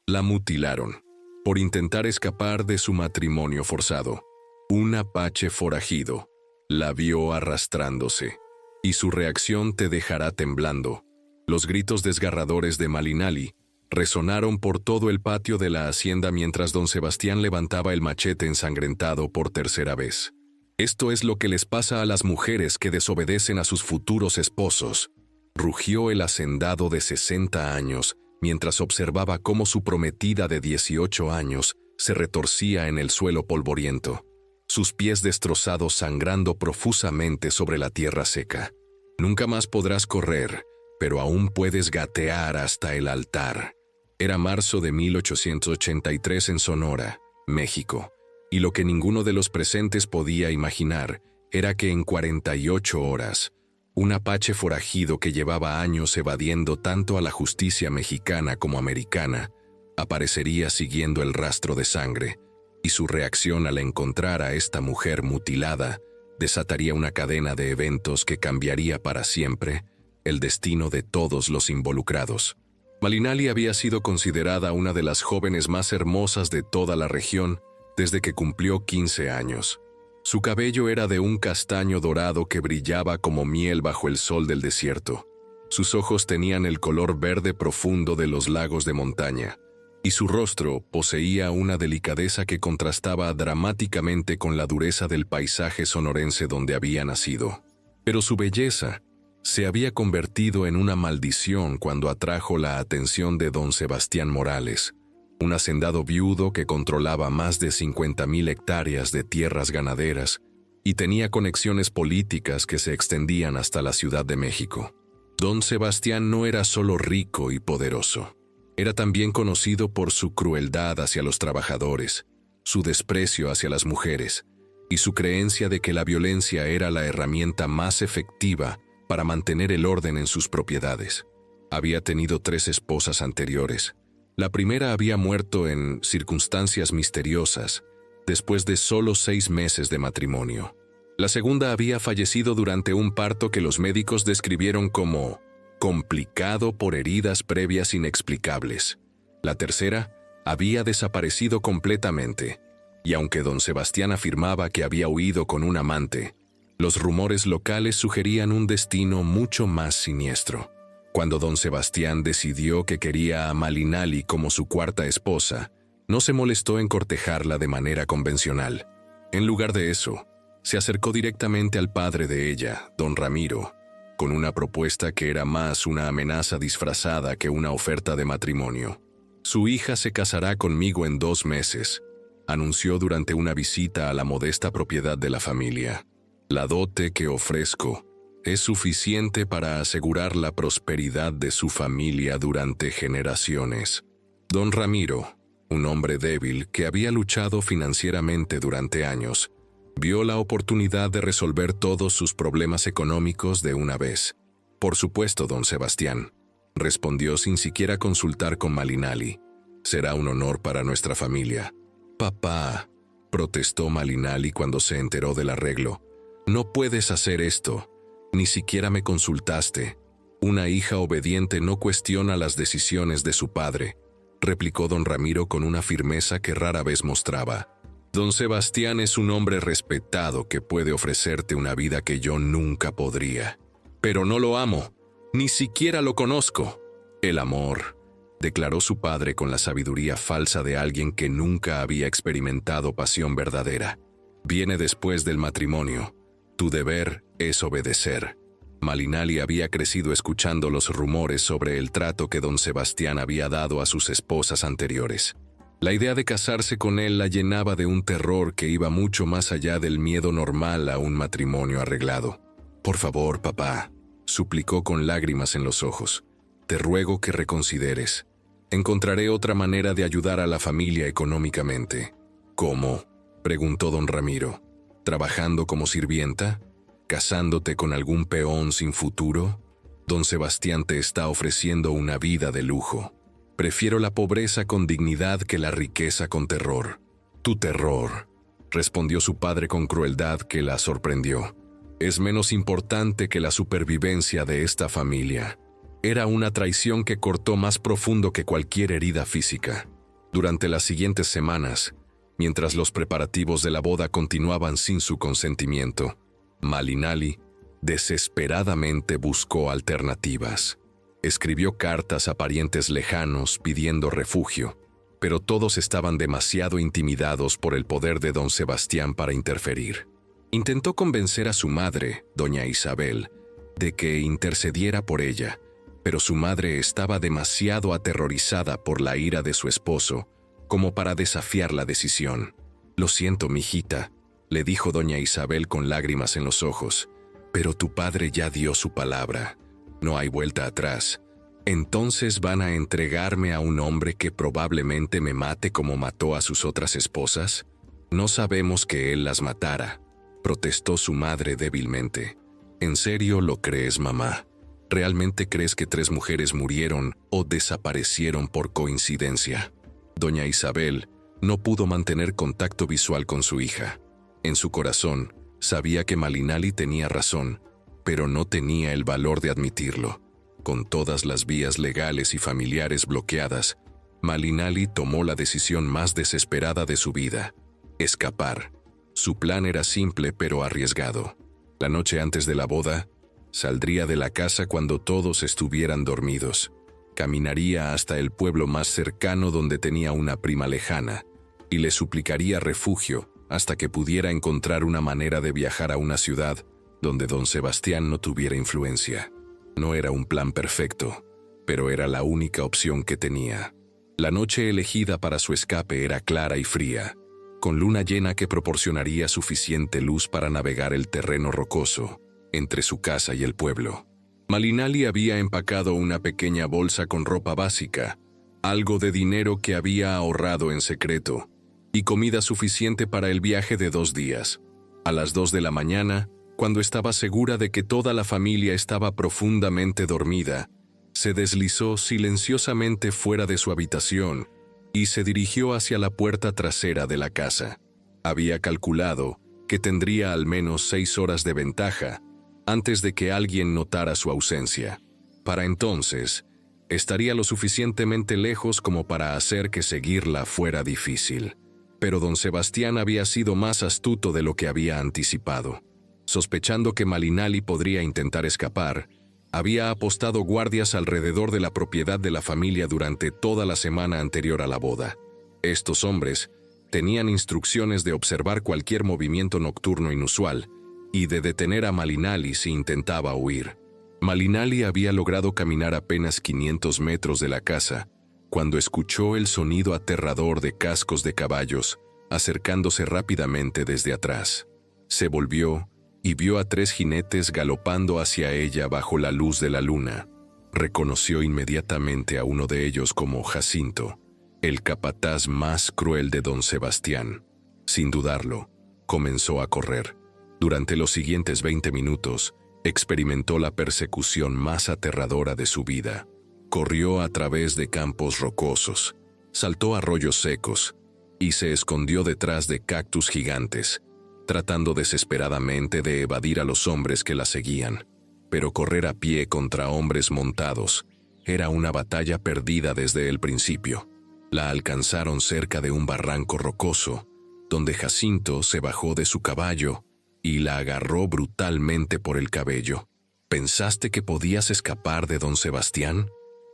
La mutilaron por intentar escapar de su matrimonio forzado. Un apache forajido la vio arrastrándose, y su reacción te dejará temblando. Los gritos desgarradores de Malinali resonaron por todo el patio de la hacienda mientras don Sebastián levantaba el machete ensangrentado por tercera vez. «Esto es lo que les pasa a las mujeres que desobedecen a sus futuros esposos», rugió el hacendado de 60 años mientras observaba cómo su prometida de 18 años se retorcía en el suelo polvoriento, sus pies destrozados sangrando profusamente sobre la tierra seca. «Nunca más podrás correr, pero aún puedes gatear hasta el altar». Era marzo de 1883 en Sonora, México, y lo que ninguno de los presentes podía imaginar era que en 48 horas, un apache forajido que llevaba años evadiendo tanto a la justicia mexicana como americana, aparecería siguiendo el rastro de sangre, y su reacción al encontrar a esta mujer mutilada desataría una cadena de eventos que cambiaría para siempre el destino de todos los involucrados. Malinali había sido considerada una de las jóvenes más hermosas de toda la región desde que cumplió 15 años. Su cabello era de un castaño dorado que brillaba como miel bajo el sol del desierto. Sus ojos tenían el color verde profundo de los lagos de montaña, y su rostro poseía una delicadeza que contrastaba dramáticamente con la dureza del paisaje sonorense donde había nacido. Pero su belleza se había convertido en una maldición cuando atrajo la atención de don Sebastián Morales, un hacendado viudo que controlaba más de 50,000 hectáreas de tierras ganaderas y tenía conexiones políticas que se extendían hasta la Ciudad de México. Don Sebastián no era solo rico y poderoso, era también conocido por su crueldad hacia los trabajadores, su desprecio hacia las mujeres y su creencia de que la violencia era la herramienta más efectiva para mantener el orden en sus propiedades. Había tenido 3 esposas anteriores. La primera había muerto en circunstancias misteriosas, después de solo 6 meses de matrimonio. La segunda había fallecido durante un parto que los médicos describieron como complicado por heridas previas inexplicables. La tercera había desaparecido completamente, y aunque don Sebastián afirmaba que había huido con un amante, los rumores locales sugerían un destino mucho más siniestro. Cuando don Sebastián decidió que quería a Malinali como su cuarta esposa, no se molestó en cortejarla de manera convencional. En lugar de eso, se acercó directamente al padre de ella, don Ramiro, con una propuesta que era más una amenaza disfrazada que una oferta de matrimonio. «Su hija se casará conmigo en 2 meses», anunció durante una visita a la modesta propiedad de la familia. «La dote que ofrezco es suficiente para asegurar la prosperidad de su familia durante generaciones». Don Ramiro, un hombre débil que había luchado financieramente durante años, vio la oportunidad de resolver todos sus problemas económicos de una vez. «Por supuesto, don Sebastián», respondió sin siquiera consultar con Malinali. «Será un honor para nuestra familia». «Papá», protestó Malinali cuando se enteró del arreglo, «no puedes hacer esto. Ni siquiera me consultaste. Una hija obediente no cuestiona las decisiones de su padre», replicó don Ramiro con una firmeza que rara vez mostraba. «Don Sebastián es un hombre respetado que puede ofrecerte una vida que yo nunca podría. Pero no lo amo, ni siquiera lo conozco». «El amor», declaró su padre con la sabiduría falsa de alguien que nunca había experimentado pasión verdadera, «viene después del matrimonio. Tu deber es obedecer». Malinali había crecido escuchando los rumores sobre el trato que don Sebastián había dado a sus esposas anteriores. La idea de casarse con él la llenaba de un terror que iba mucho más allá del miedo normal a un matrimonio arreglado. «Por favor, papá», suplicó con lágrimas en los ojos, «te ruego que reconsideres. Encontraré otra manera de ayudar a la familia económicamente». «¿Cómo?», preguntó don Ramiro. «¿Trabajando como sirvienta? ¿Casándote con algún peón sin futuro? Don Sebastián te está ofreciendo una vida de lujo. Prefiero la pobreza con dignidad que la riqueza con terror». «Tu terror», respondió su padre con crueldad que la sorprendió, «es menos importante que la supervivencia de esta familia». Era una traición que cortó más profundo que cualquier herida física. Durante las siguientes semanas, mientras los preparativos de la boda continuaban sin su consentimiento, Malinali desesperadamente buscó alternativas. Escribió cartas a parientes lejanos pidiendo refugio, pero todos estaban demasiado intimidados por el poder de don Sebastián para interferir. Intentó convencer a su madre, doña Isabel, de que intercediera por ella, pero su madre estaba demasiado aterrorizada por la ira de su esposo como para desafiar la decisión. «Lo siento, mijita», le dijo doña Isabel con lágrimas en los ojos, «pero tu padre ya dio su palabra. No hay vuelta atrás. ¿Entonces van a entregarme a un hombre que probablemente me mate como mató a sus otras esposas? No sabemos que él las matara», protestó su madre débilmente. «¿En serio lo crees, mamá? ¿Realmente crees que 3 mujeres murieron o desaparecieron por coincidencia?» Doña Isabel no pudo mantener contacto visual con su hija. En su corazón, sabía que Malinali tenía razón, pero no tenía el valor de admitirlo. Con todas las vías legales y familiares bloqueadas, Malinali tomó la decisión más desesperada de su vida: escapar. Su plan era simple pero arriesgado. La noche antes de la boda, saldría de la casa cuando todos estuvieran dormidos. Caminaría hasta el pueblo más cercano donde tenía una prima lejana y le suplicaría refugio hasta que pudiera encontrar una manera de viajar a una ciudad donde don Sebastián no tuviera influencia. No era un plan perfecto, pero era la única opción que tenía. La noche elegida para su escape era clara y fría, con luna llena que proporcionaría suficiente luz para navegar el terreno rocoso entre su casa y el pueblo. Malinali había empacado una pequeña bolsa con ropa básica, algo de dinero que había ahorrado en secreto, y comida suficiente para el viaje de 2 días. A las 2 de la mañana, cuando estaba segura de que toda la familia estaba profundamente dormida, se deslizó silenciosamente fuera de su habitación y se dirigió hacia la puerta trasera de la casa. Había calculado que tendría al menos 6 horas de ventaja antes de que alguien notara su ausencia. Para entonces, estaría lo suficientemente lejos como para hacer que seguirla fuera difícil. Pero don Sebastián había sido más astuto de lo que había anticipado. Sospechando que Malinali podría intentar escapar, había apostado guardias alrededor de la propiedad de la familia durante toda la semana anterior a la boda. Estos hombres tenían instrucciones de observar cualquier movimiento nocturno inusual y de detener a Malinali si intentaba huir. Malinali había logrado caminar apenas 500 metros de la casa cuando escuchó el sonido aterrador de cascos de caballos acercándose rápidamente desde atrás. Se volvió y vio a 3 jinetes galopando hacia ella bajo la luz de la luna. Reconoció inmediatamente a uno de ellos como Jacinto, el capataz más cruel de don Sebastián. Sin dudarlo, comenzó a correr. Durante los siguientes 20 minutos, experimentó la persecución más aterradora de su vida. Corrió a través de campos rocosos, saltó arroyos secos y se escondió detrás de cactus gigantes, tratando desesperadamente de evadir a los hombres que la seguían. Pero correr a pie contra hombres montados era una batalla perdida desde el principio. La alcanzaron cerca de un barranco rocoso, donde Jacinto se bajó de su caballo y la agarró brutalmente por el cabello. ¿Pensaste que podías escapar de don Sebastián?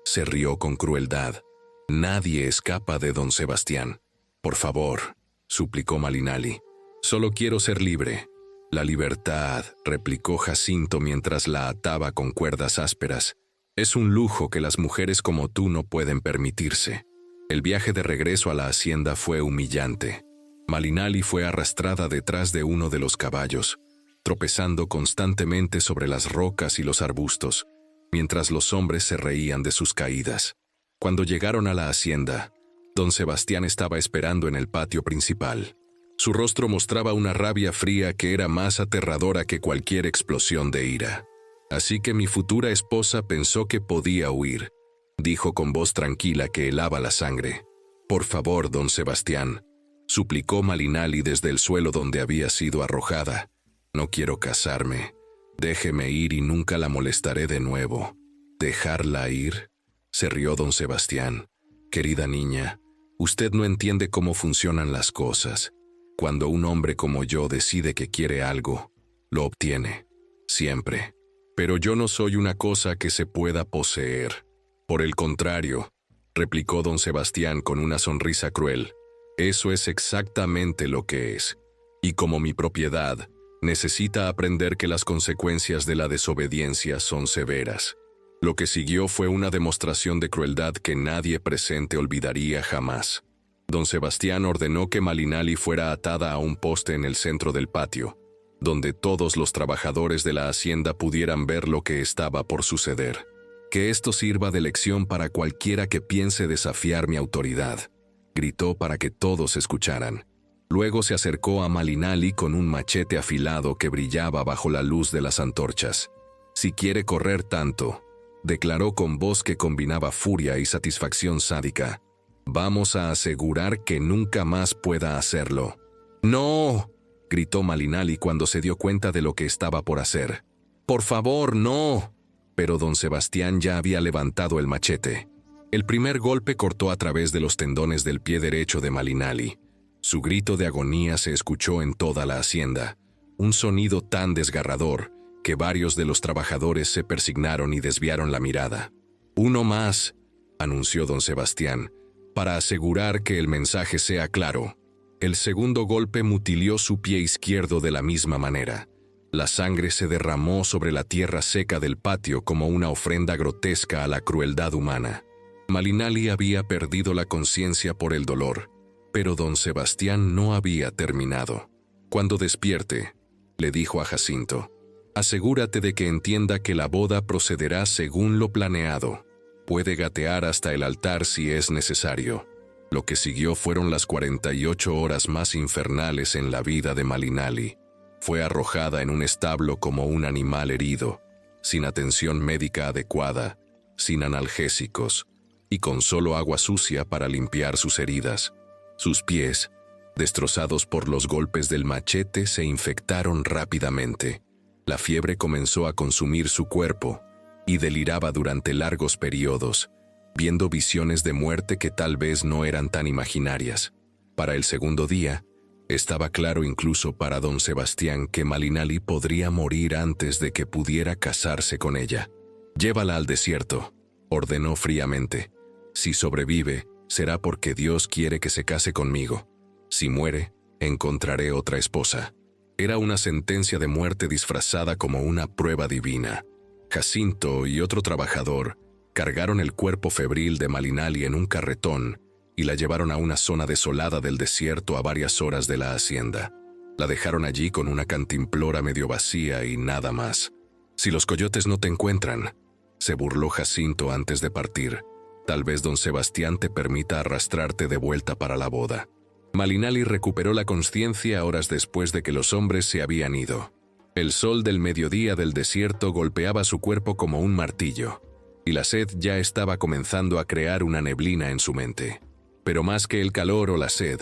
Se rió con crueldad. Nadie escapa de don Sebastián. Por favor, suplicó Malinali. Solo quiero ser libre. La libertad, replicó Jacinto mientras la ataba con cuerdas ásperas. Es un lujo que las mujeres como tú no pueden permitirse. El viaje de regreso a la hacienda fue humillante. Malinali fue arrastrada detrás de uno de los caballos, tropezando constantemente sobre las rocas y los arbustos, mientras los hombres se reían de sus caídas. Cuando llegaron a la hacienda, don Sebastián estaba esperando en el patio principal. Su rostro mostraba una rabia fría que era más aterradora que cualquier explosión de ira. Así que mi futura esposa pensó que podía huir, dijo con voz tranquila que helaba la sangre. Por favor, don Sebastián, suplicó Malinali desde el suelo donde había sido arrojada. No quiero casarme. Déjeme ir y nunca la molestaré de nuevo. ¿Dejarla ir? Se rió don Sebastián. Querida niña, Usted no entiende cómo funcionan las cosas. Cuando un hombre como yo decide que quiere algo, lo obtiene. Siempre. Pero yo no soy una cosa que se pueda poseer. Por el contrario, replicó don Sebastián con una sonrisa cruel, eso es exactamente lo que es. Y como mi propiedad, necesita aprender que las consecuencias de la desobediencia son severas. Lo que siguió fue una demostración de crueldad que nadie presente olvidaría jamás. Don Sebastián ordenó que Malinali fuera atada a un poste en el centro del patio, donde todos los trabajadores de la hacienda pudieran ver lo que estaba por suceder. Que esto sirva de lección para cualquiera que piense desafiar mi autoridad, gritó para que todos escucharan. Luego se acercó a Malinali con un machete afilado que brillaba bajo la luz de las antorchas. Si quiere correr tanto, declaró con voz que combinaba furia y satisfacción sádica, vamos a asegurar que nunca más pueda hacerlo. ¡No!, gritó Malinali cuando se dio cuenta de lo que estaba por hacer. ¡Por favor, no! Pero don Sebastián ya había levantado el machete. El primer golpe cortó a través de los tendones del pie derecho de Malinali. Su grito de agonía se escuchó en toda la hacienda, un sonido tan desgarrador que varios de los trabajadores se persignaron y desviaron la mirada. «Uno más», anunció don Sebastián, para asegurar que el mensaje sea claro. El segundo golpe mutiló su pie izquierdo de la misma manera. La sangre se derramó sobre la tierra seca del patio como una ofrenda grotesca a la crueldad humana. Malinali había perdido la conciencia por el dolor, pero don Sebastián no había terminado. «Cuando despierte», le dijo a Jacinto, «asegúrate de que entienda que la boda procederá según lo planeado. Puede gatear hasta el altar si es necesario». Lo que siguió fueron las 48 horas más infernales en la vida de Malinali. Fue arrojada en un establo como un animal herido, sin atención médica adecuada, sin analgésicos, y con solo agua sucia para limpiar sus heridas. Sus pies, destrozados por los golpes del machete, se infectaron rápidamente. La fiebre comenzó a consumir su cuerpo, y deliraba durante largos periodos, viendo visiones de muerte que tal vez no eran tan imaginarias. Para el segundo día, estaba claro incluso para don Sebastián que Malinali podría morir antes de que pudiera casarse con ella. «Llévala al desierto», ordenó fríamente. «Si sobrevive, será porque Dios quiere que se case conmigo. Si muere, encontraré otra esposa». Era una sentencia de muerte disfrazada como una prueba divina. Jacinto y otro trabajador cargaron el cuerpo febril de Malinali en un carretón y la llevaron a una zona desolada del desierto a varias horas de la hacienda. La dejaron allí con una cantimplora medio vacía y nada más. «Si los coyotes no te encuentran», se burló Jacinto antes de partir, «tal vez don Sebastián te permita arrastrarte de vuelta para la boda». Malinali recuperó la consciencia horas después de que los hombres se habían ido. El sol del mediodía del desierto golpeaba su cuerpo como un martillo, y la sed ya estaba comenzando a crear una neblina en su mente. Pero más que el calor o la sed,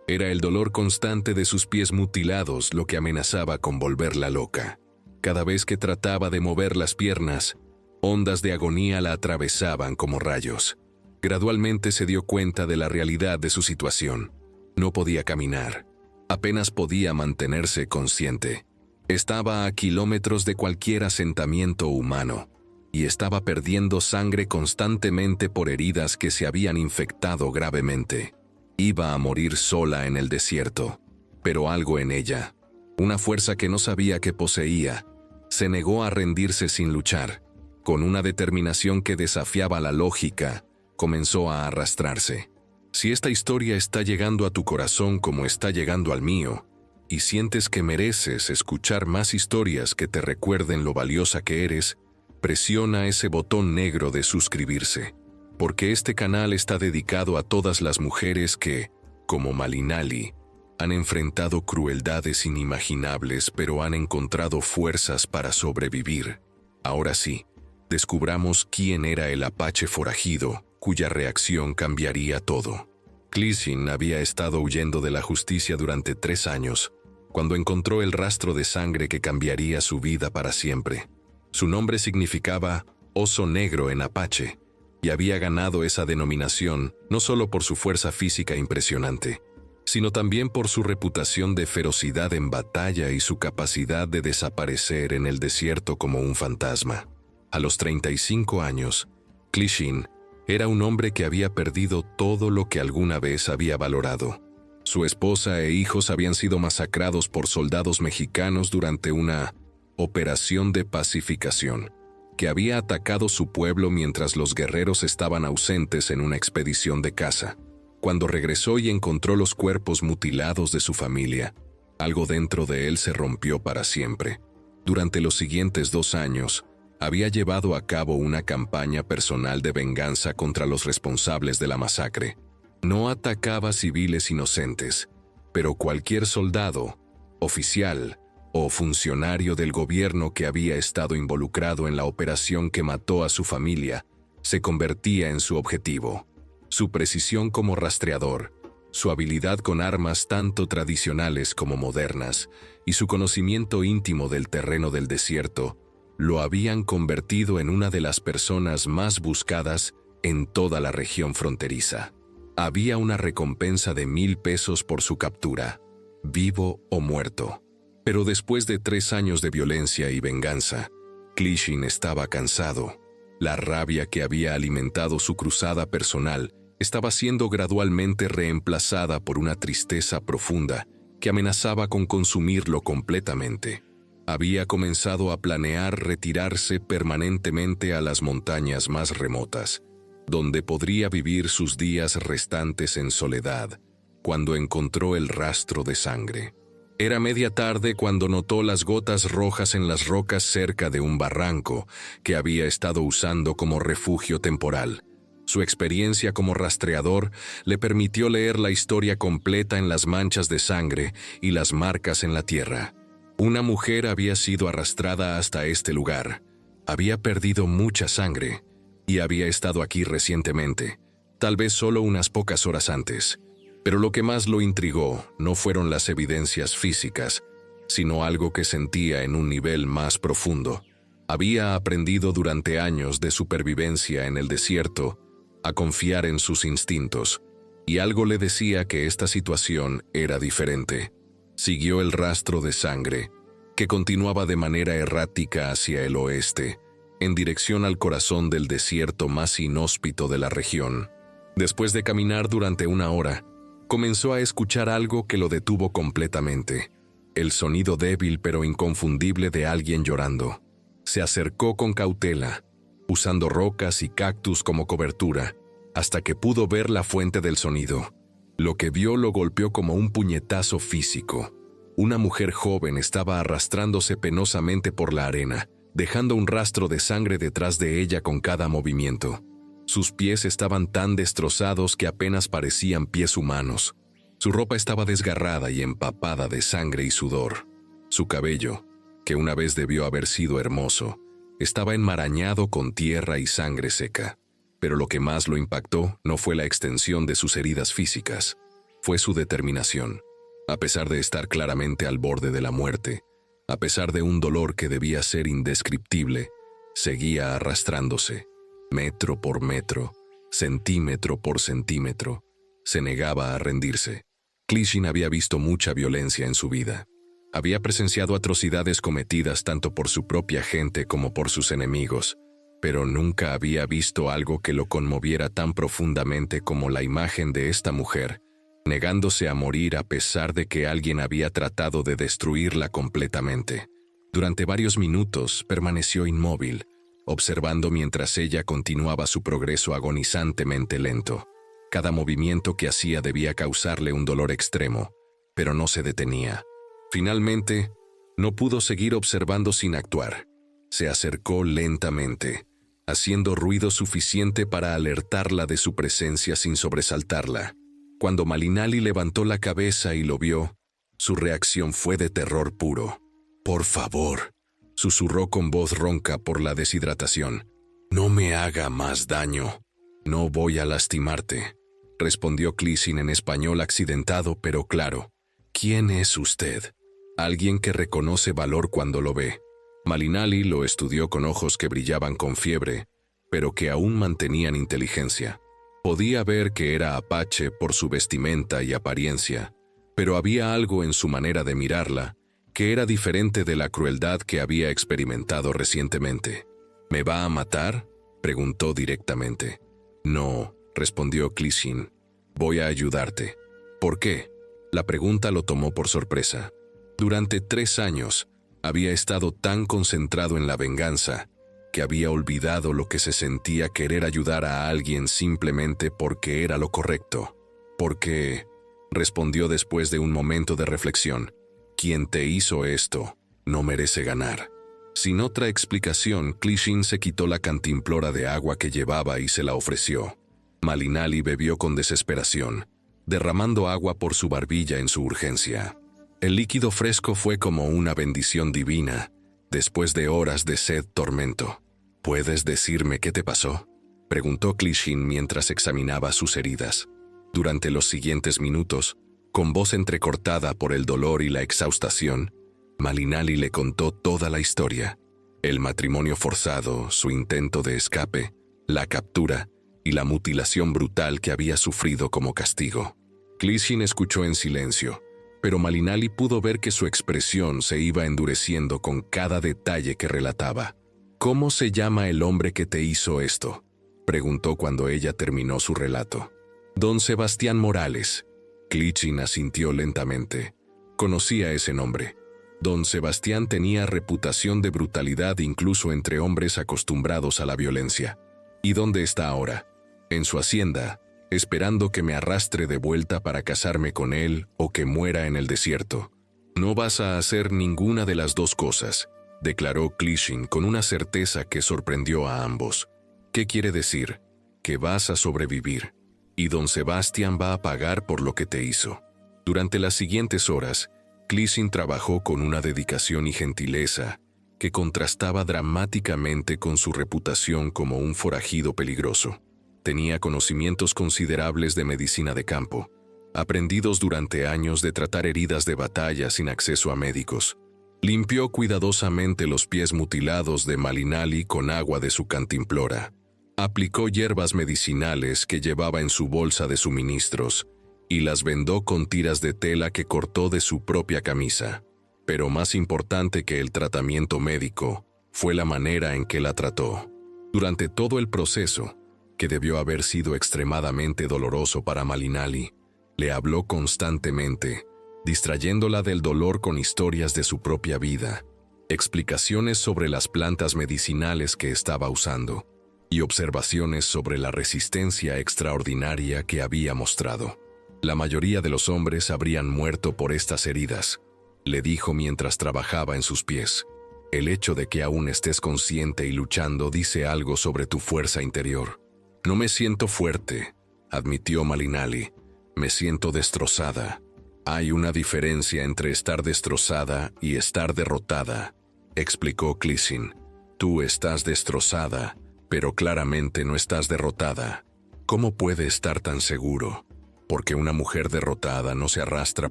era el dolor constante de sus pies mutilados lo que amenazaba con volverla loca. Cada vez que trataba de mover las piernas, ondas de agonía la atravesaban como rayos. Gradualmente se dio cuenta de la realidad de su situación. No podía caminar. Apenas podía mantenerse consciente. Estaba a kilómetros de cualquier asentamiento humano, y estaba perdiendo sangre constantemente por heridas que se habían infectado gravemente. Iba a morir sola en el desierto, pero algo en ella, una fuerza que no sabía que poseía, se negó a rendirse sin luchar. Con una determinación que desafiaba la lógica, comenzó a arrastrarse. Si esta historia está llegando a tu corazón como está llegando al mío, y sientes que mereces escuchar más historias que te recuerden lo valiosa que eres, presiona ese botón negro de suscribirse, porque este canal está dedicado a todas las mujeres que, como Malinali, han enfrentado crueldades inimaginables pero han encontrado fuerzas para sobrevivir. Ahora sí, descubramos quién era el apache forajido, cuya reacción cambiaría todo. Clishin había estado huyendo de la justicia durante 3 años, cuando encontró el rastro de sangre que cambiaría su vida para siempre. Su nombre significaba oso negro en apache, y había ganado esa denominación no solo por su fuerza física impresionante, sino también por su reputación de ferocidad en batalla y su capacidad de desaparecer en el desierto como un fantasma. A los 35 años, Clishin era un hombre que había perdido todo lo que alguna vez había valorado. Su esposa e hijos habían sido masacrados por soldados mexicanos durante una operación de pacificación que había atacado su pueblo mientras los guerreros estaban ausentes en una expedición de caza. Cuando regresó y encontró los cuerpos mutilados de su familia, algo dentro de él se rompió para siempre. Durante los siguientes 2 años, había llevado a cabo una campaña personal de venganza contra los responsables de la masacre. No atacaba civiles inocentes, pero cualquier soldado, oficial o funcionario del gobierno que había estado involucrado en la operación que mató a su familia se convertía en su objetivo. Su precisión como rastreador, su habilidad con armas tanto tradicionales como modernas y su conocimiento íntimo del terreno del desierto lo habían convertido en una de las personas más buscadas en toda la región fronteriza. Había una recompensa de 1,000 pesos por su captura, vivo o muerto. Pero después de 3 años de violencia y venganza, Clishin estaba cansado. La rabia que había alimentado su cruzada personal estaba siendo gradualmente reemplazada por una tristeza profunda que amenazaba con consumirlo completamente. Había comenzado a planear retirarse permanentemente a las montañas más remotas, donde podría vivir sus días restantes en soledad, cuando encontró el rastro de sangre. Era media tarde cuando notó las gotas rojas en las rocas cerca de un barranco que había estado usando como refugio temporal. Su experiencia como rastreador le permitió leer la historia completa en las manchas de sangre y las marcas en la tierra. Una mujer había sido arrastrada hasta este lugar. Había perdido mucha sangre y había estado aquí recientemente, tal vez solo unas pocas horas antes. Pero lo que más lo intrigó no fueron las evidencias físicas, sino algo que sentía en un nivel más profundo. Había aprendido durante años de supervivencia en el desierto a confiar en sus instintos, y algo le decía que esta situación era diferente. Siguió el rastro de sangre, que continuaba de manera errática hacia el oeste, en dirección al corazón del desierto más inhóspito de la región. Después de caminar durante 1 hora, comenzó a escuchar algo que lo detuvo completamente. El sonido débil pero inconfundible de alguien llorando. Se acercó con cautela, usando rocas y cactus como cobertura, hasta que pudo ver la fuente del sonido. Lo que vio lo golpeó como un puñetazo físico. Una mujer joven estaba arrastrándose penosamente por la arena, dejando un rastro de sangre detrás de ella con cada movimiento. Sus pies estaban tan destrozados que apenas parecían pies humanos. Su ropa estaba desgarrada y empapada de sangre y sudor. Su cabello, que una vez debió haber sido hermoso, estaba enmarañado con tierra y sangre seca. Pero lo que más lo impactó no fue la extensión de sus heridas físicas, fue su determinación. A pesar de estar claramente al borde de la muerte, a pesar de un dolor que debía ser indescriptible, seguía arrastrándose. Metro por metro, centímetro por centímetro, se negaba a rendirse. Clishin había visto mucha violencia en su vida. Había presenciado atrocidades cometidas tanto por su propia gente como por sus enemigos, pero nunca había visto algo que lo conmoviera tan profundamente como la imagen de esta mujer, negándose a morir a pesar de que alguien había tratado de destruirla completamente. Durante varios minutos permaneció inmóvil, observando mientras ella continuaba su progreso agonizantemente lento. Cada movimiento que hacía debía causarle un dolor extremo, pero no se detenía. Finalmente, no pudo seguir observando sin actuar. Se acercó lentamente, haciendo ruido suficiente para alertarla de su presencia sin sobresaltarla. Cuando Malinali levantó la cabeza y lo vio, su reacción fue de terror puro. «Por favor», susurró con voz ronca por la deshidratación. «No me haga más daño. No voy a lastimarte», respondió Clishin en español accidentado pero claro. «¿Quién es usted?» «Alguien que reconoce valor cuando lo ve». Malinali lo estudió con ojos que brillaban con fiebre, pero que aún mantenían inteligencia. Podía ver que era apache por su vestimenta y apariencia, pero había algo en su manera de mirarla que era diferente de la crueldad que había experimentado recientemente. ¿Me va a matar?, preguntó directamente. No, respondió Clishin. Voy a ayudarte. ¿Por qué? La pregunta lo tomó por sorpresa. Durante 3 años, había estado tan concentrado en la venganza que había olvidado lo que se sentía querer ayudar a alguien simplemente porque era lo correcto. Porque, respondió después de un momento de reflexión, quien te hizo esto no merece ganar. Sin otra explicación, Clishin se quitó la cantimplora de agua que llevaba y se la ofreció. Malinali bebió con desesperación, derramando agua por su barbilla en su urgencia. El líquido fresco fue como una bendición divina, después de horas de sed-tormento. ¿Puedes decirme qué te pasó?, preguntó Clishin mientras examinaba sus heridas. Durante los siguientes minutos, con voz entrecortada por el dolor y la exhaustación, Malinali le contó toda la historia: el matrimonio forzado, su intento de escape, la captura y la mutilación brutal que había sufrido como castigo. Clishin escuchó en silencio, pero Malinali pudo ver que su expresión se iba endureciendo con cada detalle que relataba. ¿Cómo se llama el hombre que te hizo esto?, preguntó cuando ella terminó su relato. Don Sebastián Morales. Clishin asintió lentamente. Conocía ese nombre. Don Sebastián tenía reputación de brutalidad incluso entre hombres acostumbrados a la violencia. ¿Y dónde está ahora? En su hacienda, esperando que me arrastre de vuelta para casarme con él o que muera en el desierto. No vas a hacer ninguna de las dos cosas, declaró Clishin con una certeza que sorprendió a ambos. ¿Qué quiere decir? Que vas a sobrevivir, y don Sebastián va a pagar por lo que te hizo. Durante las siguientes horas, Clishin trabajó con una dedicación y gentileza que contrastaba dramáticamente con su reputación como un forajido peligroso. Tenía conocimientos considerables de medicina de campo, aprendidos durante años de tratar heridas de batalla sin acceso a médicos. Limpió cuidadosamente los pies mutilados de Malinali con agua de su cantimplora. Aplicó hierbas medicinales que llevaba en su bolsa de suministros y las vendó con tiras de tela que cortó de su propia camisa. Pero más importante que el tratamiento médico fue la manera en que la trató. Durante todo el proceso, que debió haber sido extremadamente doloroso para Malinali, le habló constantemente, distrayéndola del dolor con historias de su propia vida, explicaciones sobre las plantas medicinales que estaba usando y observaciones sobre la resistencia extraordinaria que había mostrado. La mayoría de los hombres habrían muerto por estas heridas, le dijo mientras trabajaba en sus pies. El hecho de que aún estés consciente y luchando dice algo sobre tu fuerza interior. No me siento fuerte, admitió Malinali. Me siento destrozada. Hay una diferencia entre estar destrozada y estar derrotada, explicó Clishin. Tú estás destrozada, pero claramente no estás derrotada. ¿Cómo puede estar tan seguro? Porque una mujer derrotada no se arrastra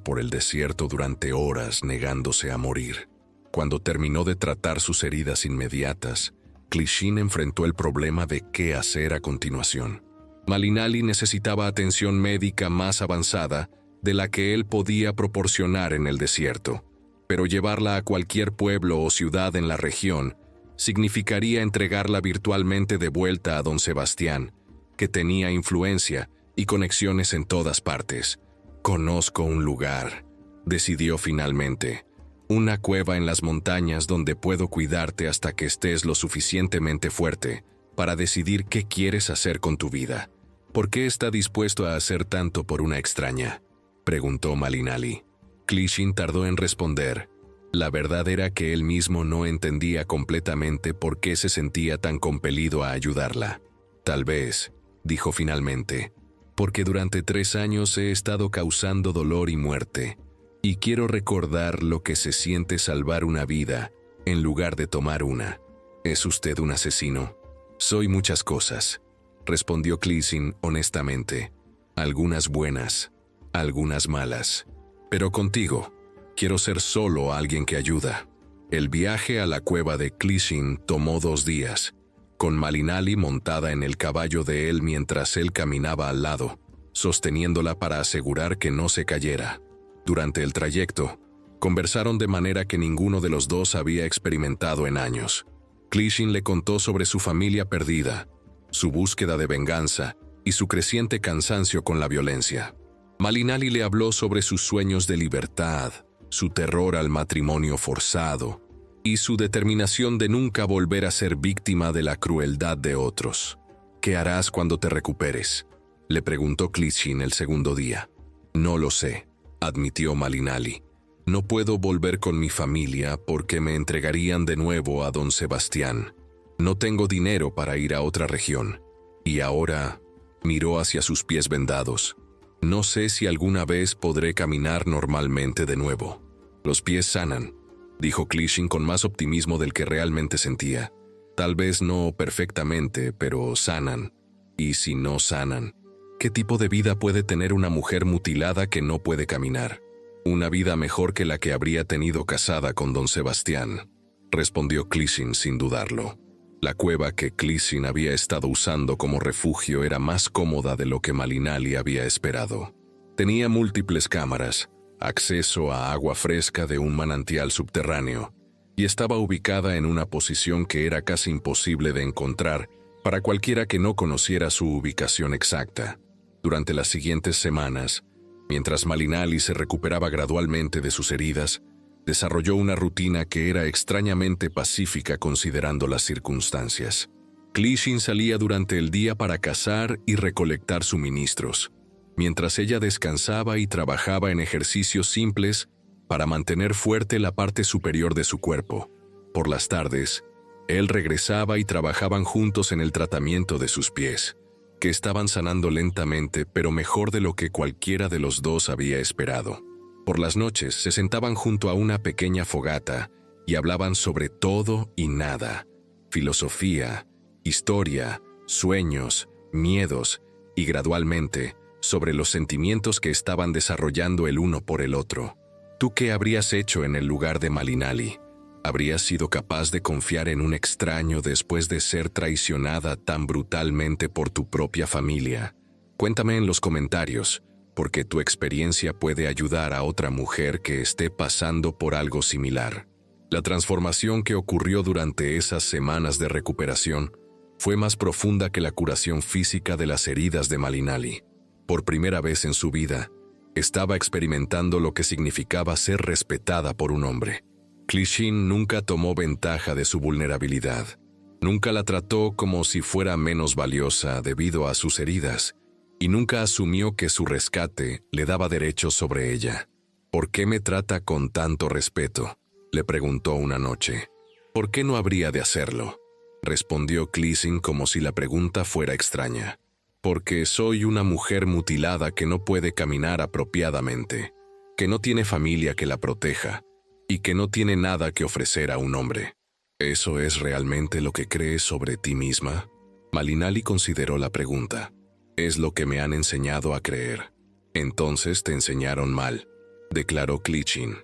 por el desierto durante horas negándose a morir. Cuando terminó de tratar sus heridas inmediatas, Clishin enfrentó el problema de qué hacer a continuación. Malinali necesitaba atención médica más avanzada de la que él podía proporcionar en el desierto, pero llevarla a cualquier pueblo o ciudad en la región significaría entregarla virtualmente de vuelta a don Sebastián, que tenía influencia y conexiones en todas partes. Conozco un lugar, decidió finalmente. Una cueva en las montañas donde puedo cuidarte hasta que estés lo suficientemente fuerte para decidir qué quieres hacer con tu vida. ¿Por qué está dispuesto a hacer tanto por una extraña?, preguntó Malinali. Clishin tardó en responder. La verdad era que él mismo no entendía completamente por qué se sentía tan compelido a ayudarla. Tal vez, dijo finalmente, porque durante 3 años he estado causando dolor y muerte. Y quiero recordar lo que se siente salvar una vida en lugar de tomar una. ¿Es usted un asesino? Soy muchas cosas, respondió Clishin honestamente. Algunas buenas, algunas malas. Pero contigo, quiero ser solo alguien que ayuda. El viaje a la cueva de Clishin tomó 2 días. con Malinali montada en el caballo de él mientras él caminaba al lado, sosteniéndola para asegurar que no se cayera. Durante el trayecto, conversaron de manera que ninguno de los dos había experimentado en años. Clishin le contó sobre su familia perdida, su búsqueda de venganza y su creciente cansancio con la violencia. Malinali le habló sobre sus sueños de libertad, su terror al matrimonio forzado y su determinación de nunca volver a ser víctima de la crueldad de otros. «¿Qué harás cuando te recuperes?», le preguntó Clishin el segundo día. «No lo sé», admitió Malinali. «No puedo volver con mi familia porque me entregarían de nuevo a don Sebastián. No tengo dinero para ir a otra región. Y ahora…» miró hacia sus pies vendados. «No sé si alguna vez podré caminar normalmente de nuevo». «Los pies sanan», dijo Clishin con más optimismo del que realmente sentía. «Tal vez no perfectamente, pero sanan. Y si no sanan, ¿qué tipo de vida puede tener una mujer mutilada que no puede caminar? Una vida mejor que la que habría tenido casada con don Sebastián», respondió Clishin sin dudarlo. La cueva que Clishin había estado usando como refugio era más cómoda de lo que Malinali había esperado. Tenía múltiples cámaras, acceso a agua fresca de un manantial subterráneo, y estaba ubicada en una posición que era casi imposible de encontrar para cualquiera que no conociera su ubicación exacta. Durante las siguientes semanas, mientras Malinali se recuperaba gradualmente de sus heridas, desarrolló una rutina que era extrañamente pacífica considerando las circunstancias. Clishin salía durante el día para cazar y recolectar suministros, mientras ella descansaba y trabajaba en ejercicios simples para mantener fuerte la parte superior de su cuerpo. Por las tardes, él regresaba y trabajaban juntos en el tratamiento de sus pies, que estaban sanando lentamente pero mejor de lo que cualquiera de los dos había esperado. Por las noches se sentaban junto a una pequeña fogata y hablaban sobre todo y nada: filosofía, historia, sueños, miedos y gradualmente sobre los sentimientos que estaban desarrollando el uno por el otro. ¿Tú qué habrías hecho en el lugar de Malinali? ¿Habrías sido capaz de confiar en un extraño después de ser traicionada tan brutalmente por tu propia familia? Cuéntame en los comentarios, porque tu experiencia puede ayudar a otra mujer que esté pasando por algo similar. La transformación que ocurrió durante esas semanas de recuperación fue más profunda que la curación física de las heridas de Malinali. Por primera vez en su vida, estaba experimentando lo que significaba ser respetada por un hombre. Clishin nunca tomó ventaja de su vulnerabilidad. Nunca la trató como si fuera menos valiosa debido a sus heridas, y nunca asumió que su rescate le daba derechos sobre ella. «¿Por qué me trata con tanto respeto?», le preguntó una noche. «¿Por qué no habría de hacerlo?», respondió Clishin como si la pregunta fuera extraña. «Porque soy una mujer mutilada que no puede caminar apropiadamente, que no tiene familia que la proteja y que no tiene nada que ofrecer a un hombre». «¿Eso es realmente lo que crees sobre ti misma?», Malinali consideró la pregunta. «Es lo que me han enseñado a creer». «Entonces te enseñaron mal», declaró Clishin.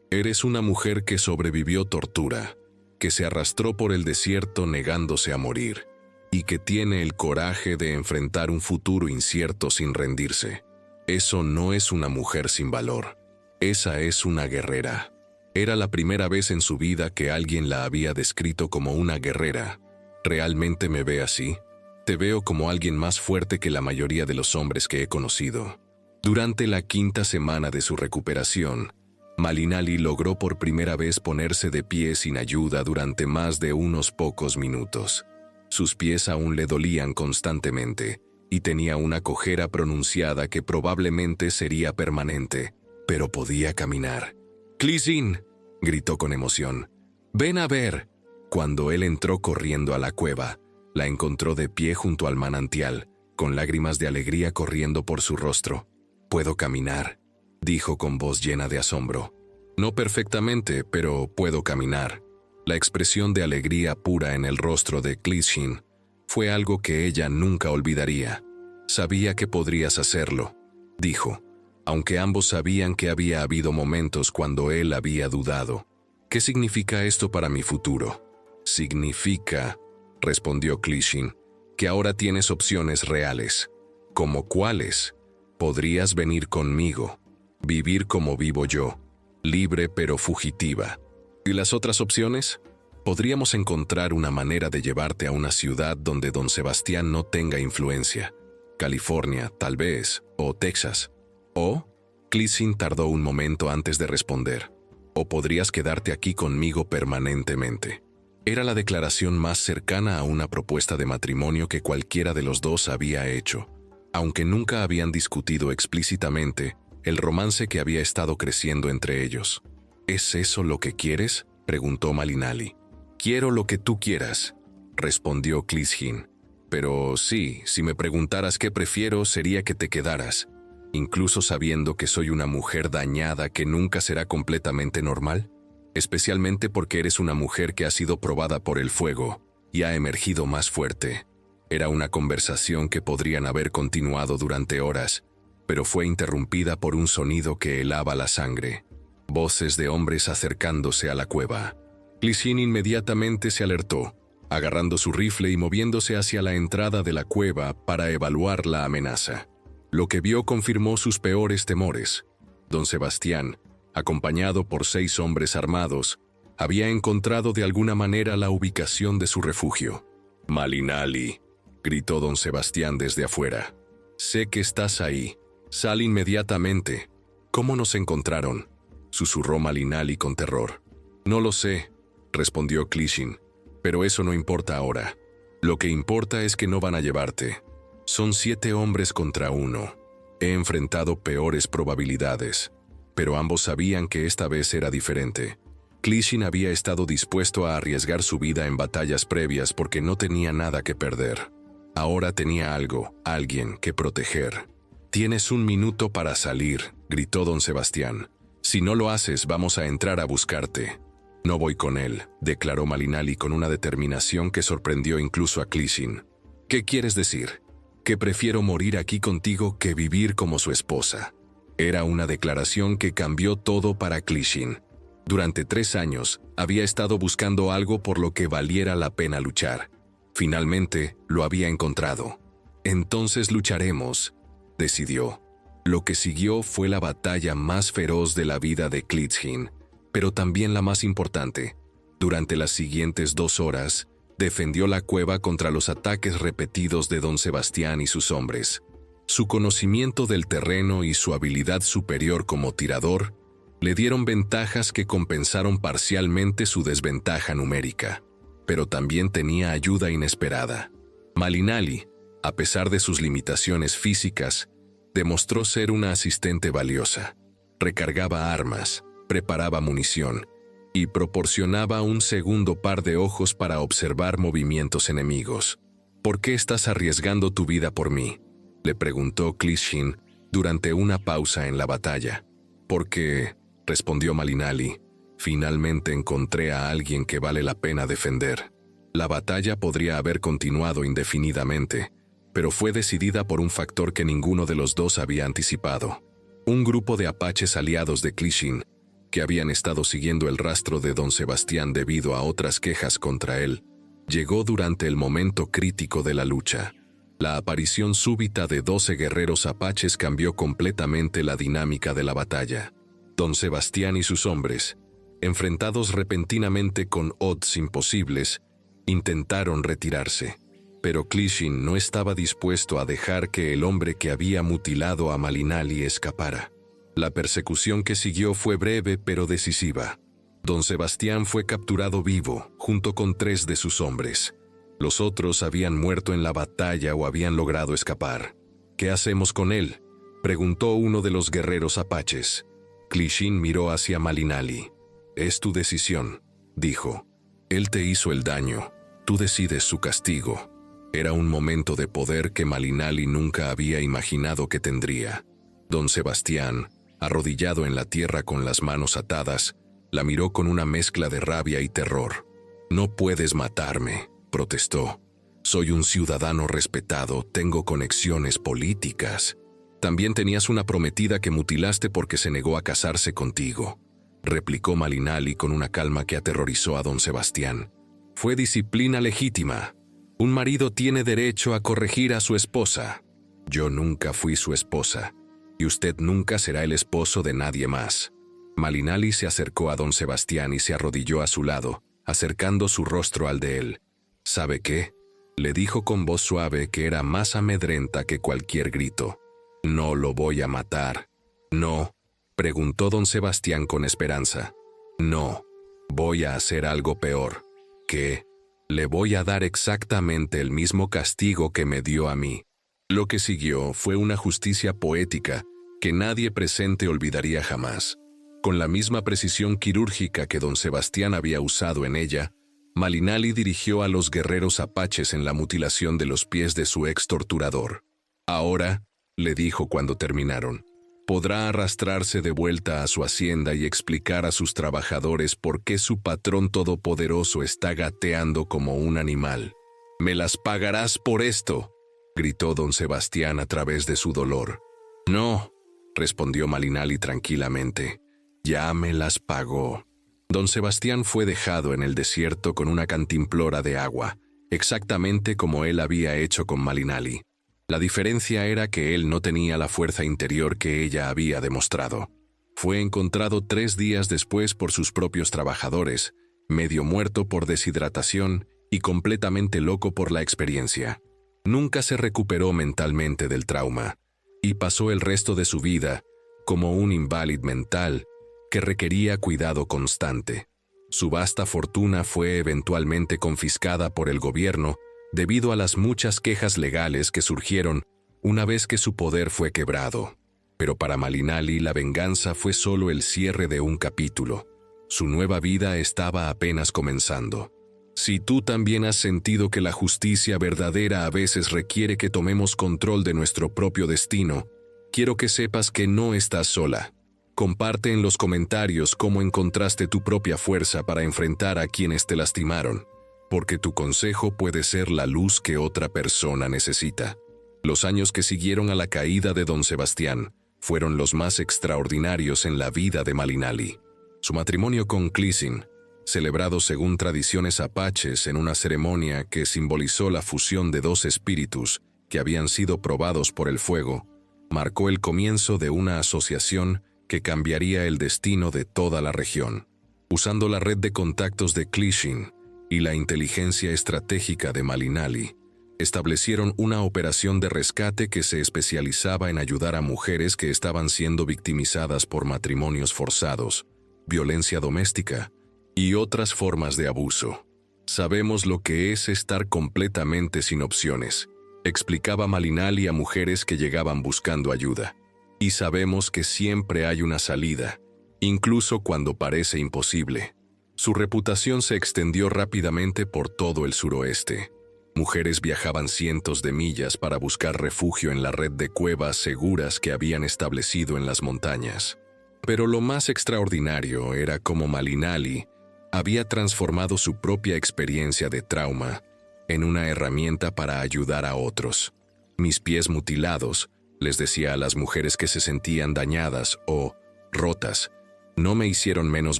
«Eres una mujer que sobrevivió tortura, que se arrastró por el desierto negándose a morir, y que tiene el coraje de enfrentar un futuro incierto sin rendirse. Eso no es una mujer sin valor. Esa es una guerrera». Era la primera vez en su vida que alguien la había descrito como una guerrera. «¿Realmente me ve así? Te veo como alguien más fuerte que la mayoría de los hombres que he conocido». Durante la quinta semana de su recuperación, Malinali logró por primera vez ponerse de pie sin ayuda durante más de unos pocos minutos. Sus pies aún le dolían constantemente y tenía una cojera pronunciada que probablemente sería permanente, pero podía caminar. «¡Clishin!», gritó con emoción. «¡Ven a ver!». Cuando él entró corriendo a la cueva, la encontró de pie junto al manantial, con lágrimas de alegría corriendo por su rostro. «Puedo caminar», dijo con voz llena de asombro. «No perfectamente, pero puedo caminar». La expresión de alegría pura en el rostro de Clishin fue algo que ella nunca olvidaría. «Sabía que podrías hacerlo», dijo, aunque ambos sabían que había habido momentos cuando él había dudado. «¿Qué significa esto para mi futuro?». «Significa…», respondió Clishin, que ahora tienes opciones reales. ¿Como cuáles? Podrías venir conmigo, vivir como vivo yo, libre pero fugitiva. ¿Y las otras opciones? Podríamos encontrar una manera de llevarte a una ciudad donde don Sebastián no tenga influencia. California, tal vez, o Texas. O, Clishin tardó un momento antes de responder, o podrías quedarte aquí conmigo permanentemente. Era la declaración más cercana a una propuesta de matrimonio que cualquiera de los dos había hecho. Aunque nunca habían discutido explícitamente el romance que había estado creciendo entre ellos. ¿Es eso lo que quieres?, preguntó Malinali. «Quiero lo que tú quieras», respondió Clishin. «Pero sí, si me preguntaras qué prefiero, sería que te quedaras, incluso sabiendo que soy una mujer dañada que nunca será completamente normal, especialmente porque eres una mujer que ha sido probada por el fuego y ha emergido más fuerte». Era una conversación que podrían haber continuado durante horas, pero fue interrumpida por un sonido que helaba la sangre. Voces de hombres acercándose a la cueva. Clishin inmediatamente se alertó, agarrando su rifle y moviéndose hacia la entrada de la cueva para evaluar la amenaza. Lo que vio confirmó sus peores temores. Don Sebastián, acompañado por 6 hombres armados, había encontrado de alguna manera la ubicación de su refugio. «Malinali», gritó don Sebastián desde afuera. «Sé que estás ahí. Sal inmediatamente». «¿Cómo nos encontraron?», susurró Malinali con terror. «No lo sé», respondió Clishin, «pero eso no importa ahora. Lo que importa es que no van a llevarte. Son 7 hombres contra 1. He enfrentado peores probabilidades, pero ambos sabían que esta vez era diferente». Clishin había estado dispuesto a arriesgar su vida en batallas previas porque no tenía nada que perder. Ahora tenía algo, alguien que proteger. «Tienes 1 minuto para salir», gritó don Sebastián. «Si no lo haces, vamos a entrar a buscarte». «No voy con él», declaró Malinali con una determinación que sorprendió incluso a Clishin. «¿Qué quieres decir? Que prefiero morir aquí contigo que vivir como su esposa». Era una declaración que cambió todo para Clishin. Durante 3 años, había estado buscando algo por lo que valiera la pena luchar. Finalmente, lo había encontrado. «Entonces lucharemos», decidió. Lo que siguió fue la batalla más feroz de la vida de Clishin, pero también la más importante. Durante las siguientes 2 horas, defendió la cueva contra los ataques repetidos de don Sebastián y sus hombres. Su conocimiento del terreno y su habilidad superior como tirador le dieron ventajas que compensaron parcialmente su desventaja numérica. Pero también tenía ayuda inesperada. Malinali, a pesar de sus limitaciones físicas, demostró ser una asistente valiosa. Recargaba armas, preparaba munición y proporcionaba un segundo par de ojos para observar movimientos enemigos. «¿Por qué estás arriesgando tu vida por mí?», le preguntó Clishin durante una pausa en la batalla. «Porque», respondió Malinali, «finalmente encontré a alguien que vale la pena defender». La batalla podría haber continuado indefinidamente, pero fue decidida por un factor que ninguno de los dos había anticipado. Un grupo de apaches aliados de Clishin, que habían estado siguiendo el rastro de don Sebastián debido a otras quejas contra él, llegó durante el momento crítico de la lucha. La aparición súbita de 12 guerreros apaches cambió completamente la dinámica de la batalla. Don Sebastián y sus hombres, enfrentados repentinamente con odds imposibles, intentaron retirarse. Pero Clishin no estaba dispuesto a dejar que el hombre que había mutilado a Malinali escapara. La persecución que siguió fue breve pero decisiva. Don Sebastián fue capturado vivo, junto con 3 de sus hombres. Los otros habían muerto en la batalla o habían logrado escapar. «¿Qué hacemos con él?», preguntó uno de los guerreros apaches. Clishin miró hacia Malinali. «Es tu decisión», dijo. «Él te hizo el daño. Tú decides su castigo». Era un momento de poder que Malinali nunca había imaginado que tendría. Don Sebastián, arrodillado en la tierra con las manos atadas, la miró con una mezcla de rabia y terror. «No puedes matarme», protestó. «Soy un ciudadano respetado, tengo conexiones políticas. También tenías una prometida que mutilaste porque se negó a casarse contigo», replicó Malinali con una calma que aterrorizó a don Sebastián. «Fue disciplina legítima», Un marido tiene derecho a corregir a su esposa. Yo nunca fui su esposa, y usted nunca será el esposo de nadie más. Malinali se acercó a don Sebastián y se arrodilló a su lado, acercando su rostro al de él. ¿Sabe qué? Le dijo con voz suave que era más amedrenta que cualquier grito. No lo voy a matar. No, preguntó don Sebastián con esperanza. No, voy a hacer algo peor. ¿Qué? Le voy a dar exactamente el mismo castigo que me dio a mí. Lo que siguió fue una justicia poética que nadie presente olvidaría jamás. Con la misma precisión quirúrgica que don Sebastián había usado en ella, Malinali dirigió a los guerreros apaches en la mutilación de los pies de su ex torturador. Ahora, le dijo cuando terminaron, podrá arrastrarse de vuelta a su hacienda y explicar a sus trabajadores por qué su patrón todopoderoso está gateando como un animal. «¡Me las pagarás por esto!», gritó don Sebastián a través de su dolor. «No», respondió Malinali tranquilamente, «ya me las pagó». Don Sebastián fue dejado en el desierto con una cantimplora de agua, exactamente como él había hecho con Malinali. La diferencia era que él no tenía la fuerza interior que ella había demostrado. Fue encontrado 3 días después por sus propios trabajadores, medio muerto por deshidratación y completamente loco por la experiencia. Nunca se recuperó mentalmente del trauma, y pasó el resto de su vida como un inválido mental que requería cuidado constante. Su vasta fortuna fue eventualmente confiscada por el gobierno debido a las muchas quejas legales que surgieron una vez que su poder fue quebrado. Pero para Malinali la venganza fue solo el cierre de un capítulo. Su nueva vida estaba apenas comenzando. Si tú también has sentido que la justicia verdadera a veces requiere que tomemos control de nuestro propio destino, quiero que sepas que no estás sola. Comparte en los comentarios cómo encontraste tu propia fuerza para enfrentar a quienes te lastimaron, porque tu consejo puede ser la luz que otra persona necesita. Los años que siguieron a la caída de don Sebastián fueron los más extraordinarios en la vida de Malinali. Su matrimonio con Cleason, celebrado según tradiciones apaches en una ceremonia que simbolizó la fusión de 2 espíritus que habían sido probados por el fuego, marcó el comienzo de una asociación que cambiaría el destino de toda la región. Usando la red de contactos de Cleason y la inteligencia estratégica de Malinali, establecieron una operación de rescate que se especializaba en ayudar a mujeres que estaban siendo victimizadas por matrimonios forzados, violencia doméstica y otras formas de abuso. Sabemos lo que es estar completamente sin opciones, explicaba Malinali a mujeres que llegaban buscando ayuda. Y sabemos que siempre hay una salida, incluso cuando parece imposible. Su reputación se extendió rápidamente por todo el suroeste. Mujeres viajaban cientos de millas para buscar refugio en la red de cuevas seguras que habían establecido en las montañas. Pero lo más extraordinario era cómo Malinali había transformado su propia experiencia de trauma en una herramienta para ayudar a otros. Mis pies mutilados, les decía a las mujeres que se sentían dañadas o rotas, no me hicieron menos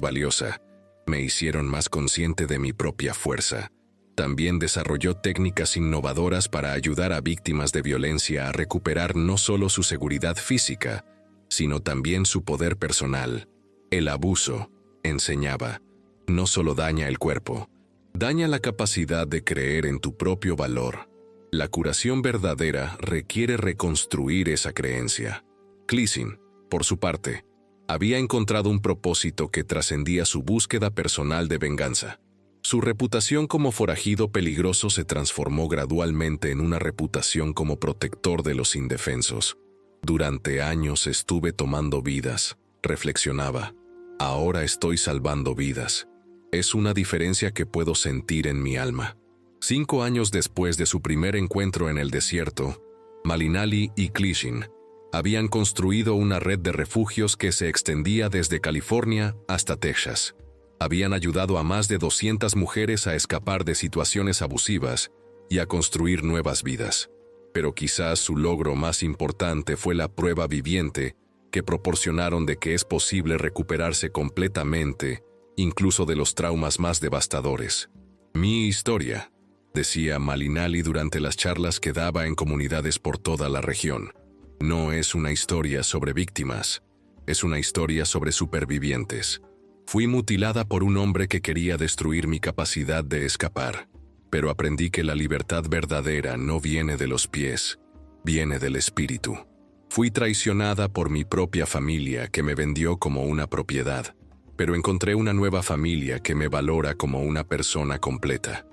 valiosa, me hicieron más consciente de mi propia fuerza. También desarrolló técnicas innovadoras para ayudar a víctimas de violencia a recuperar no solo su seguridad física, sino también su poder personal. El abuso, enseñaba, no solo daña el cuerpo, daña la capacidad de creer en tu propio valor. La curación verdadera requiere reconstruir esa creencia. Cleason, por su parte, había encontrado un propósito que trascendía su búsqueda personal de venganza. Su reputación como forajido peligroso se transformó gradualmente en una reputación como protector de los indefensos. Durante años estuve tomando vidas, reflexionaba. Ahora estoy salvando vidas. Es una diferencia que puedo sentir en mi alma. 5 años después de su primer encuentro en el desierto, Malinali y Cleason habían construido una red de refugios que se extendía desde California hasta Texas. Habían ayudado a más de 200 mujeres a escapar de situaciones abusivas y a construir nuevas vidas. Pero quizás su logro más importante fue la prueba viviente que proporcionaron de que es posible recuperarse completamente, incluso de los traumas más devastadores. Mi historia, decía Malinali durante las charlas que daba en comunidades por toda la región. No es una historia sobre víctimas, es una historia sobre supervivientes. Fui mutilada por un hombre que quería destruir mi capacidad de escapar, pero aprendí que la libertad verdadera no viene de los pies, viene del espíritu. Fui traicionada por mi propia familia que me vendió como una propiedad, pero encontré una nueva familia que me valora como una persona completa.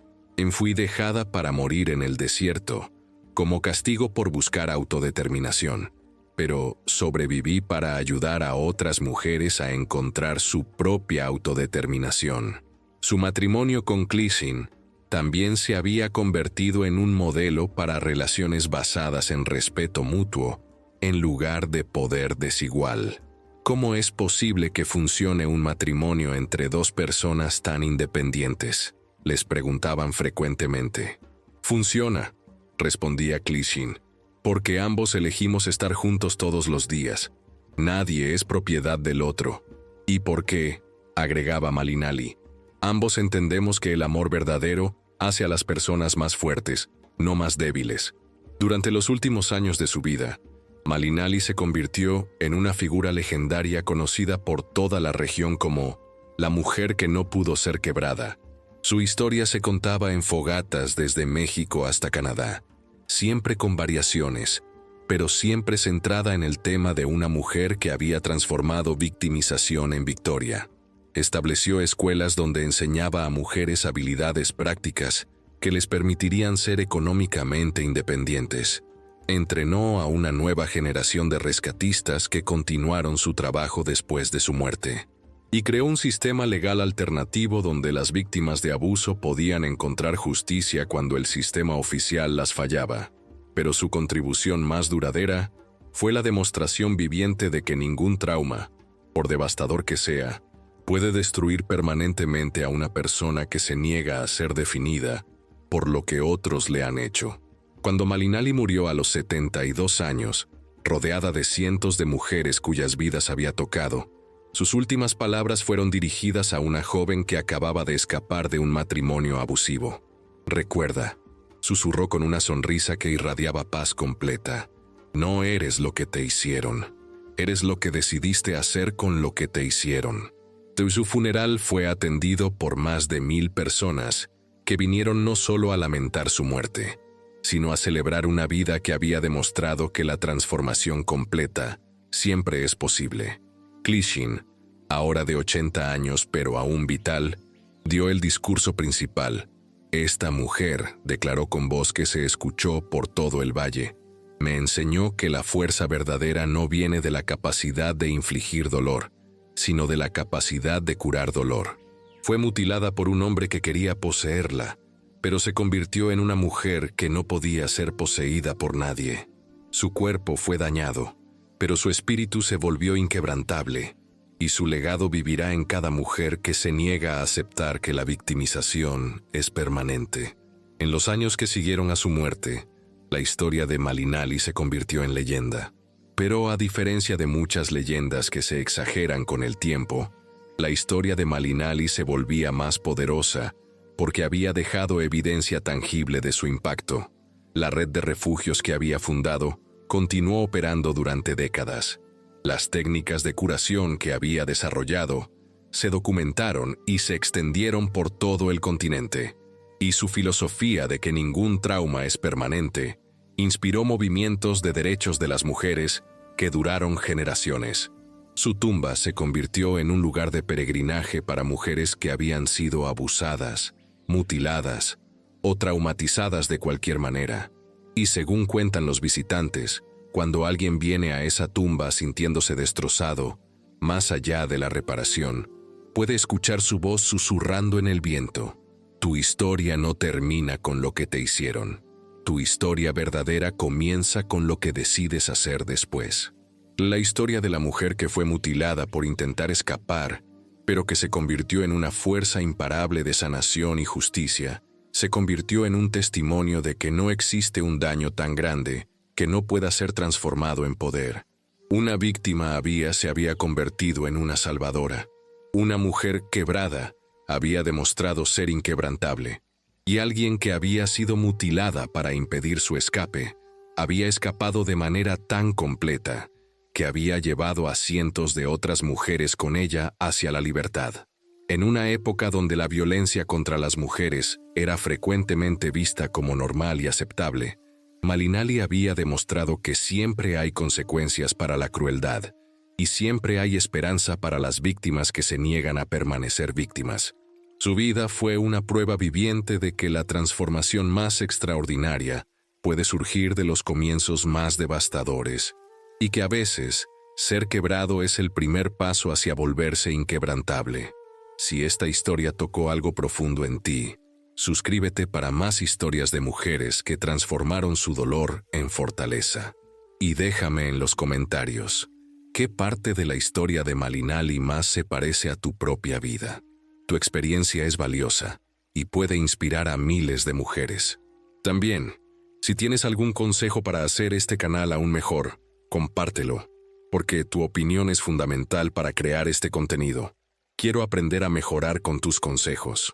Fui dejada para morir en el desierto, como castigo por buscar autodeterminación, pero sobreviví para ayudar a otras mujeres a encontrar su propia autodeterminación. Su matrimonio con Clishin también se había convertido en un modelo para relaciones basadas en respeto mutuo, en lugar de poder desigual. ¿Cómo es posible que funcione un matrimonio entre dos personas tan independientes?, les preguntaban frecuentemente. Funciona, respondía Clishin, porque ambos elegimos estar juntos todos los días. Nadie es propiedad del otro. Y porque, agregaba Malinali, ambos entendemos que el amor verdadero hace a las personas más fuertes, no más débiles. Durante los últimos años de su vida, Malinali se convirtió en una figura legendaria conocida por toda la región como la mujer que no pudo ser quebrada. Su historia se contaba en fogatas desde México hasta Canadá, siempre con variaciones, pero siempre centrada en el tema de una mujer que había transformado victimización en victoria. Estableció escuelas donde enseñaba a mujeres habilidades prácticas que les permitirían ser económicamente independientes. Entrenó a una nueva generación de rescatistas que continuaron su trabajo después de su muerte. Y creó un sistema legal alternativo donde las víctimas de abuso podían encontrar justicia cuando el sistema oficial las fallaba. Pero su contribución más duradera fue la demostración viviente de que ningún trauma, por devastador que sea, puede destruir permanentemente a una persona que se niega a ser definida por lo que otros le han hecho. Cuando Malinali murió a los 72 años, rodeada de cientos de mujeres cuyas vidas había tocado, sus últimas palabras fueron dirigidas a una joven que acababa de escapar de un matrimonio abusivo. Recuerda, susurró con una sonrisa que irradiaba paz completa. No eres lo que te hicieron. Eres lo que decidiste hacer con lo que te hicieron. Su funeral fue atendido por más de 1000 personas que vinieron no solo a lamentar su muerte, sino a celebrar una vida que había demostrado que la transformación completa siempre es posible. Clishin, ahora de 80 años pero aún vital, dio el discurso principal. Esta mujer, declaró con voz que se escuchó por todo el valle, me enseñó que la fuerza verdadera no viene de la capacidad de infligir dolor, sino de la capacidad de curar dolor. Fue mutilada por un hombre que quería poseerla, pero se convirtió en una mujer que no podía ser poseída por nadie. Su cuerpo fue dañado, pero su espíritu se volvió inquebrantable, y su legado vivirá en cada mujer que se niega a aceptar que la victimización es permanente. En los años que siguieron a su muerte, la historia de Malinali se convirtió en leyenda. Pero a diferencia de muchas leyendas que se exageran con el tiempo, la historia de Malinali se volvía más poderosa porque había dejado evidencia tangible de su impacto. La red de refugios que había fundado continuó operando durante décadas. Las técnicas de curación que había desarrollado se documentaron y se extendieron por todo el continente, y su filosofía de que ningún trauma es permanente inspiró movimientos de derechos de las mujeres que duraron generaciones. Su tumba se convirtió en un lugar de peregrinaje para mujeres que habían sido abusadas, mutiladas o traumatizadas de cualquier manera. Y según cuentan los visitantes, cuando alguien viene a esa tumba sintiéndose destrozado, más allá de la reparación, puede escuchar su voz susurrando en el viento. Tu historia no termina con lo que te hicieron. Tu historia verdadera comienza con lo que decides hacer después. La historia de la mujer que fue mutilada por intentar escapar, pero que se convirtió en una fuerza imparable de sanación y justicia, se convirtió en un testimonio de que no existe un daño tan grande que no pueda ser transformado en poder. Una víctima se había convertido en una salvadora. Una mujer quebrada había demostrado ser inquebrantable. y alguien que había sido mutilada para impedir su escape, había escapado de manera tan completa que había llevado a cientos de otras mujeres con ella hacia la libertad. En una época donde la violencia contra las mujeres era frecuentemente vista como normal y aceptable, Malinali había demostrado que siempre hay consecuencias para la crueldad y siempre hay esperanza para las víctimas que se niegan a permanecer víctimas. Su vida fue una prueba viviente de que la transformación más extraordinaria puede surgir de los comienzos más devastadores y que a veces ser quebrado es el primer paso hacia volverse inquebrantable. Si esta historia tocó algo profundo en ti, suscríbete para más historias de mujeres que transformaron su dolor en fortaleza. Y déjame en los comentarios, ¿qué parte de la historia de Malinali más se parece a tu propia vida? Tu experiencia es valiosa y puede inspirar a miles de mujeres. También, si tienes algún consejo para hacer este canal aún mejor, compártelo, porque tu opinión es fundamental para crear este contenido. Quiero aprender a mejorar con tus consejos.